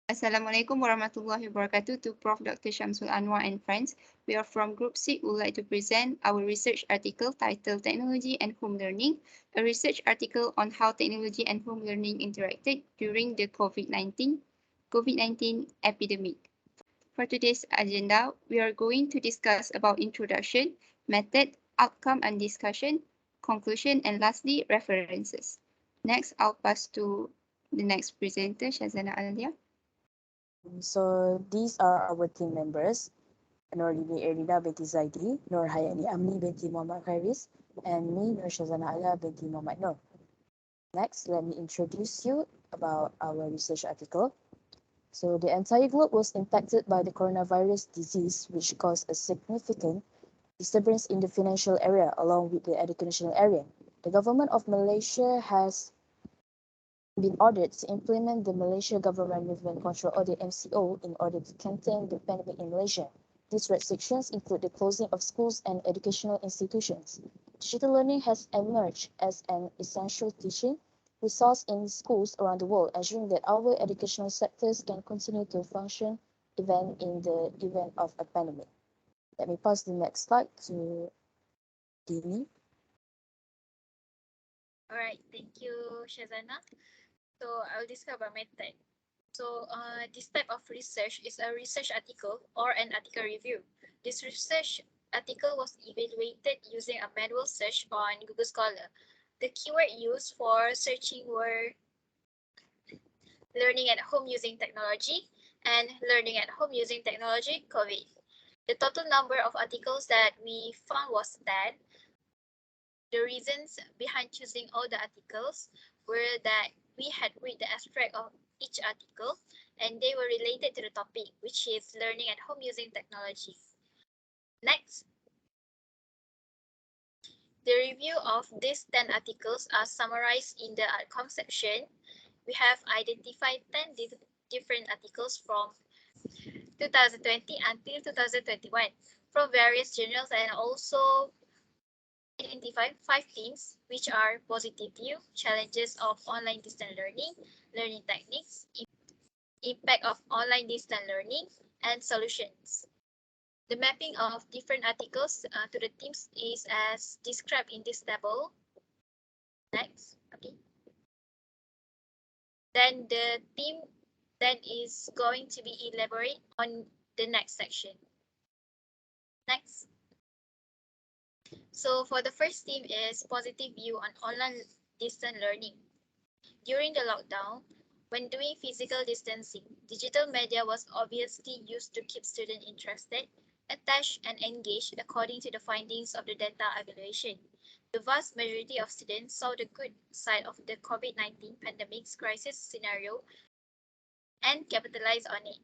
Assalamualaikum warahmatullahi wabarakatuh to Prof. Dr. Shamsul Anwar and friends. We are from Group C. We would like to present our research article titled Technology and Home Learning, a research article on how technology and home learning interacted during the COVID-19 epidemic. For today's agenda, we are going to discuss about introduction, method, outcome and discussion, conclusion, and lastly, references. Next, I'll pass to the next presenter, Shazana Alia. So these are our team members: Norini Erida binti Zaidi, Nur Hayani Amni binti Muhammad Kharis, and me, Nur Shazana Ala binti Muhammad Nur. Next, let me introduce you about our research article. So the entire globe was impacted by the coronavirus disease, which caused a significant disturbance in the financial area along with the educational area. The government of Malaysia has been ordered to implement the Malaysia Government Movement Control Order (MCO) in order to contain the pandemic in Malaysia. These restrictions include the closing of schools and educational institutions. Digital learning has emerged as an essential teaching resource in schools around the world, ensuring that our educational sectors can continue to function even in the event of a pandemic. Let me pass the next slide to Dini. Alright, thank you, Shazana. So I'll describe a method. So this type of research is a research article or an article review. This research article was evaluated using a manual search on Google Scholar. The keyword used for searching were learning at home using technology and learning at home using technology COVID. The total number of articles that we found was 10. The reasons behind choosing all the articles were that we had read the abstract of each article and they were related to the topic, which is learning at home using technology. Next, the review of these 10 articles are summarized in the outcome section. We have identified 10 different articles from 2020 until 2021 from various journals and also identify 5 themes, which are positive view, challenges of online distance learning, learning techniques, impact of online distance learning, and solutions. The mapping of different articles to the themes is as described in this table. Next, okay. Then the theme then is going to be elaborated on the next section. Next. So for the first theme is positive view on online distance learning. During the lockdown, when doing physical distancing, digital media was obviously used to keep students interested, attached, and engaged according to the findings of the data evaluation. The vast majority of students saw the good side of the COVID-19 pandemic's crisis scenario and capitalized on it.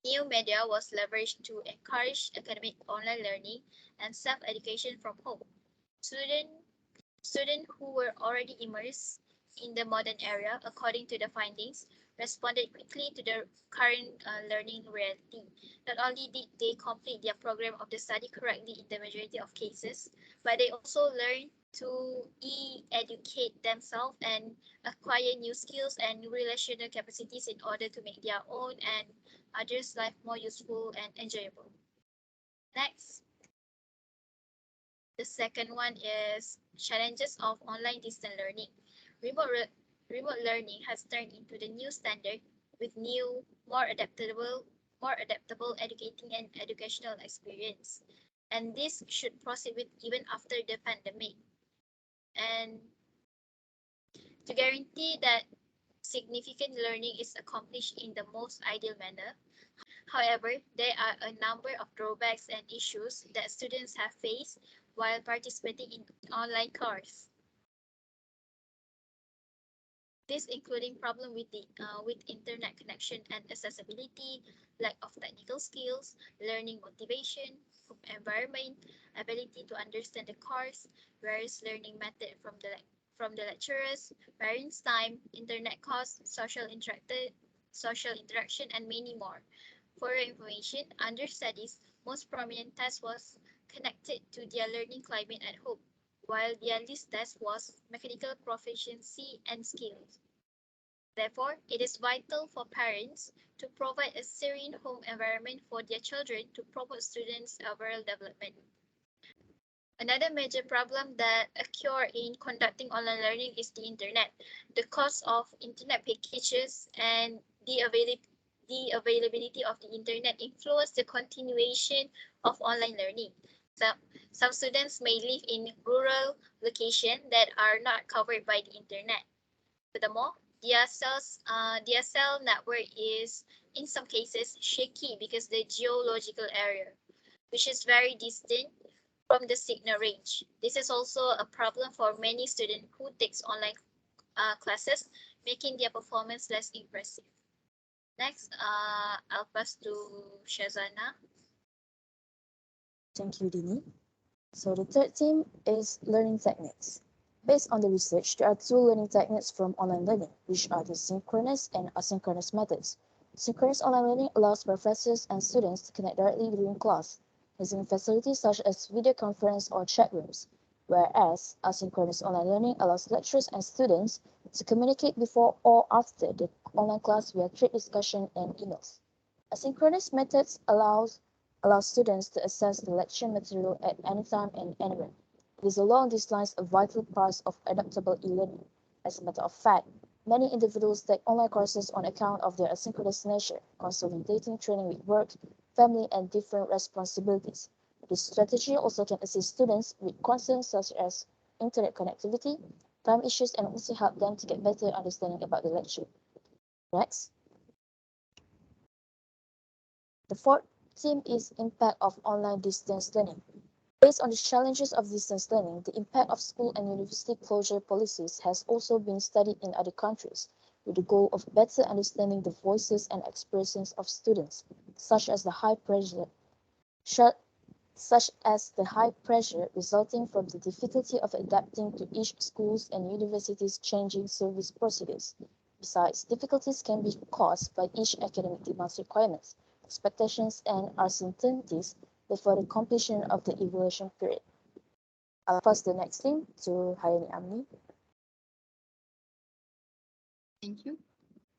New media was leveraged to encourage academic online learning and self-education from home. Students who were already immersed in the modern era, according to the findings, responded quickly to the current learning reality. Not only did they complete their program of the study correctly in the majority of cases, but they also learned to educate themselves and acquire new skills and relational capacities in order to make their own and others' life more useful and enjoyable. Next. The second one is challenges of online distance learning. Remote learning has turned into the new standard with new, more adaptable educating and educational experience. And this should proceed with even after the pandemic. And to guarantee that significant learning is accomplished in the most ideal manner, however, there are a number of drawbacks and issues that students have faced while participating in online course. This including problem with internet connection and accessibility, lack of technical skills, learning motivation, environment, ability to understand the course, various learning method from the lecturers, parents' time, internet costs, social interaction, and many more. For your information, under studies, most prominent test was connected to their learning climate at home, while their least test was mechanical proficiency and skills. Therefore, it is vital for parents to provide a serene home environment for their children to promote students' overall development. Another major problem that occurs in conducting online learning is the internet. The cost of internet packages and the availability of the internet influence the continuation of online learning. Some students may live in rural locations that are not covered by the internet. Furthermore, DSL network is in some cases shaky because the geological area, which is very distant from the signal range. This is also a problem for many students who takes online classes, making their performance less impressive. Next, I'll pass to Shazana. Thank you, Dini. So the third theme is learning techniques. Based on the research, there are two learning techniques from online learning, which are the synchronous and asynchronous methods. Synchronous online learning allows professors and students to connect directly during class, using facilities such as video conference or chat rooms, whereas asynchronous online learning allows lecturers and students to communicate before or after the online class via thread discussion and emails. Asynchronous methods allow students to access the lecture material at any time and anywhere. It is along these lines a vital part of adaptable e-learning. As a matter of fact, many individuals take online courses on account of their asynchronous nature, consolidating training with work, family, and different responsibilities. This strategy also can assist students with concerns such as internet connectivity, time issues, and also help them to get better understanding about the lecture. Next. The fourth theme is impact of online distance learning. Based on the challenges of distance learning, the impact of school and university closure policies has also been studied in other countries, with the goal of better understanding the voices and expressions of students, such as the high pressure resulting from the difficulty of adapting to each school's and university's changing service procedures. Besides, difficulties can be caused by each academic demands requirements, expectations, and uncertainties before the completion of the evaluation period. I'll pass the next thing to Hayani Amni. Thank you.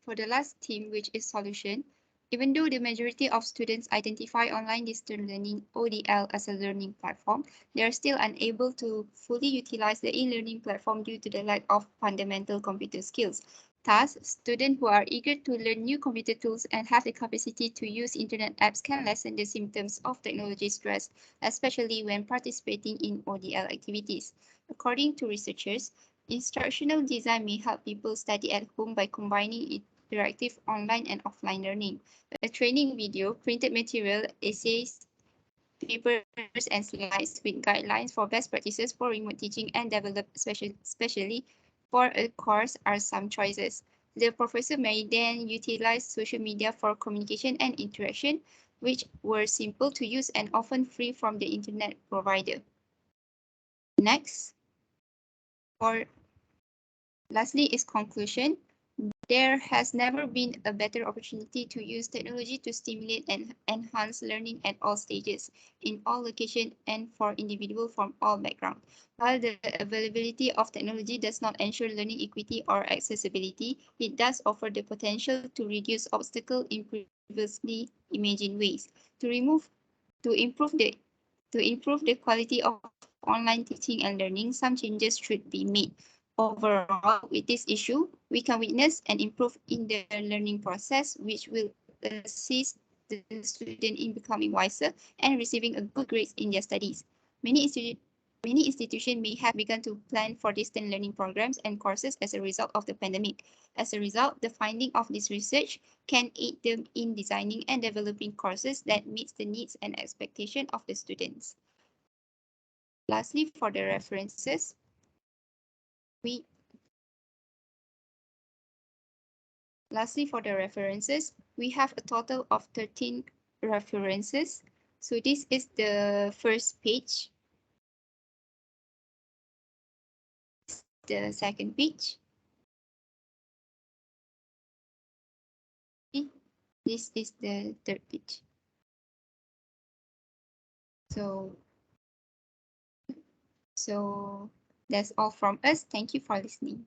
For the last theme, which is solution, even though the majority of students identify online distance learning ODL as a learning platform, they are still unable to fully utilize the e-learning platform due to the lack of fundamental computer skills. Thus, students who are eager to learn new computer tools and have the capacity to use internet apps can lessen the symptoms of technology stress, especially when participating in ODL activities. According to researchers, instructional design may help people study at home by combining interactive online and offline learning. A training video, printed material, essays, papers, and slides with guidelines for best practices for remote teaching and developed especially for a course are some choices. The professor may then utilize social media for communication and interaction, which were simple to use and often free from the internet provider. Next, lastly is conclusion. There has never been a better opportunity to use technology to stimulate and enhance learning at all stages, in all locations, and for individuals from all backgrounds. While the availability of technology does not ensure learning equity or accessibility, it does offer the potential to reduce obstacles in previously imagined ways. To improve the quality of online teaching and learning, some changes should be made. Overall, with this issue, we can witness an improvement in the learning process, which will assist the student in becoming wiser and receiving a good grades in their studies. Many institutions may have begun to plan for distant learning programs and courses as a result of the pandemic. As a result, the finding of this research can aid them in designing and developing courses that meets the needs and expectations of the students. Lastly, for the references, we have a total of 13 references. So this is the first page. The second page. This is the third page. So that's all from us. Thank you for listening.